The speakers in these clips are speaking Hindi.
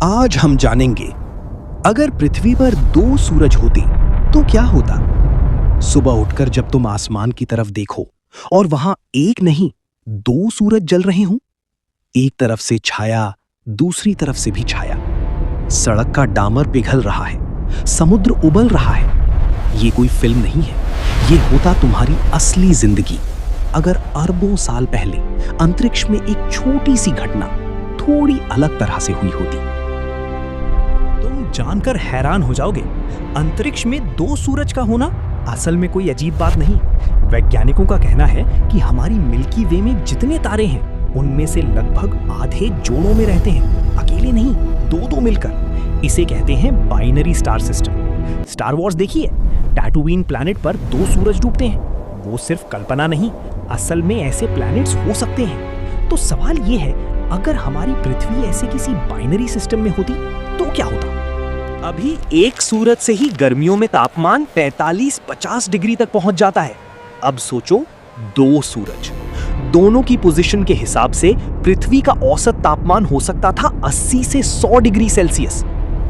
आज हम जानेंगे, अगर पृथ्वी पर 2 सूरज होते तो क्या होता। सुबह उठकर जब तुम आसमान की तरफ देखो और वहां एक नहीं 2 सूरज जल रहे हों, एक तरफ से छाया, दूसरी तरफ से भी छाया। सड़क का डामर पिघल रहा है, समुद्र उबल रहा है। ये कोई फिल्म नहीं है, ये होता तुम्हारी असली जिंदगी। अगर अरबों साल पहले अंतरिक्ष में एक छोटी सी घटना थोड़ी अलग तरह से हुई होती। तुम जानकर हैरान हो जाओगे, अंतरिक्ष में 2 सूरज का होना असल में कोई अजीब बात नहीं। वैज्ञानिकों का कहना है कि हमारी मिल्की वे में जितने तारे हैं उनमें से लगभग आधे जोड़ों में रहते हैं, अकेले नहीं, 2-2 मिलकर। इसे कहते हैं binary star system. Star Wars देखिए, टैटूइन प्लैनेट पर 2 सूरज डूबते हैं। वो सिर्फ कल्पना नहीं, असल में ऐसे प्लैनेट्स हो सकते हैं। तो सवाल ये है, अगर हमारी पृथ्वी ऐसे किसी बाइनरी सिस्टम में होती तो क्या होता। अभी एक सूरज से ही गर्मियों में तापमान 45-50 डिग्री तक पहुंच जाता है। अब सोचो 2 सूरज, दोनों की पोजीशन के हिसाब से पृथ्वी का औसत तापमान हो सकता था 80 से 100 डिग्री सेल्सियस।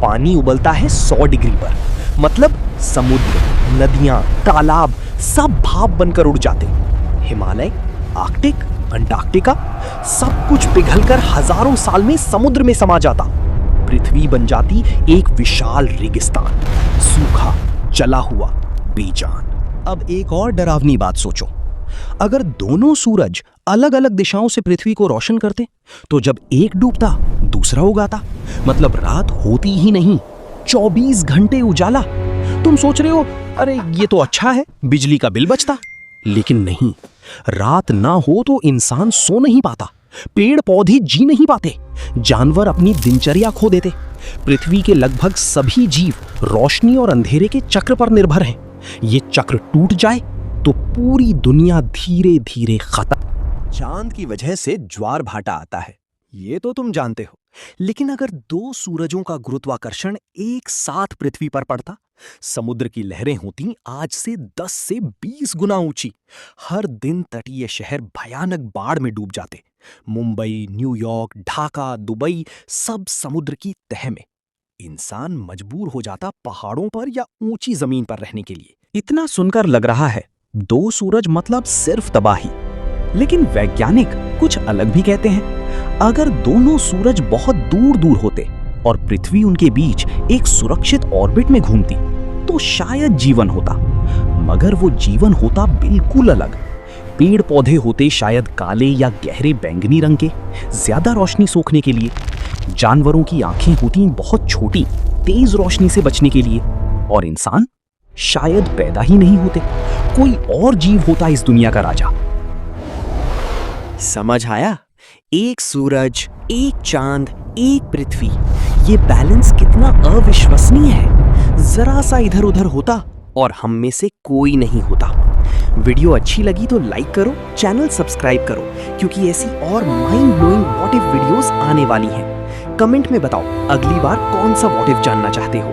पानी उबलता है 100 डिग्री पर, मतलब समुद्र, नदियां, तालाब सब भाप बनकर उड़ जाते। हिमालय, आर्कटिक, अंटार्कटिका सब कुछ पिघलकर हजारों साल में समुद्र में समा जाता। पृथ्वी बन जाती एक विशाल रेगिस्तान, सूखा, जला हुआ, बेजान। अब एक और डरावनी बात सोचो, अगर दोनों सूरज अलग अलग दिशाओं से पृथ्वी को रोशन करते तो जब एक डूबता दूसरा उगाता, मतलब रात होती ही नहीं, 24 घंटे उजाला। तुम सोच रहे हो, अरे ये तो अच्छा है, बिजली का बिल बचता। लेकिन नहीं, रात ना हो तो इंसान सो नहीं पाता, पेड़ पौधे जी नहीं पाते, जानवर अपनी दिनचर्या खो देते। पृथ्वी के लगभग सभी जीव रोशनी और अंधेरे के चक्र पर निर्भर हैं। ये चक्र टूट जाए तो पूरी दुनिया धीरे धीरे खत्म। चांद की वजह से ज्वार भाटा आता है, ये तो तुम जानते हो। लेकिन अगर 2 सूरजों का गुरुत्वाकर्षण एक साथ पृथ्वी पर पड़ता, समुद्र की लहरें होती आज से 10 से 20 गुना ऊंची। हर दिन तटीय शहर भयानक बाढ़ में डूब जाते। मुंबई, न्यूयॉर्क, ढाका, दुबई सब समुद्र की तह में। इंसान मजबूर हो जाता पहाड़ों पर या ऊंची जमीन पर रहने के लिए। इतना सुनकर लग रहा है 2 सूरज मतलब सिर्फ तबाही, लेकिन वैज्ञानिक कुछ अलग भी कहते हैं। अगर दोनों सूरज बहुत दूर दूर होते और पृथ्वी उनके बीच एक सुरक्षित ऑर्बिट में घूमती तो शायद जीवन होता, मगर वो जीवन होता बिल्कुल अलग। पेड़ पौधे होते शायद काले या गहरे बैंगनी रंग के, ज्यादा रोशनी सोखने के लिए। जानवरों की आंखें होती बहुत छोटी, तेज रोशनी से बचने के लिए। और इंसान शायद पैदा ही नहीं होते, कोई और जीव होता इस दुनिया का राजा। समझ आया? एक सूरज, एक चांद, एक पृथ्वी, ये बैलेंस कितना अविश्वसनीय है। जरा सा इधर उधर होता और हम में से कोई नहीं होता। वीडियो अच्छी लगी तो लाइक करो, चैनल सब्सक्राइब करो, क्योंकि ऐसी और mind blowing what if videos आने वाली हैं। कमेंट में बताओ अगली बार कौन सा व्हाट इफ जानना चाहते हो।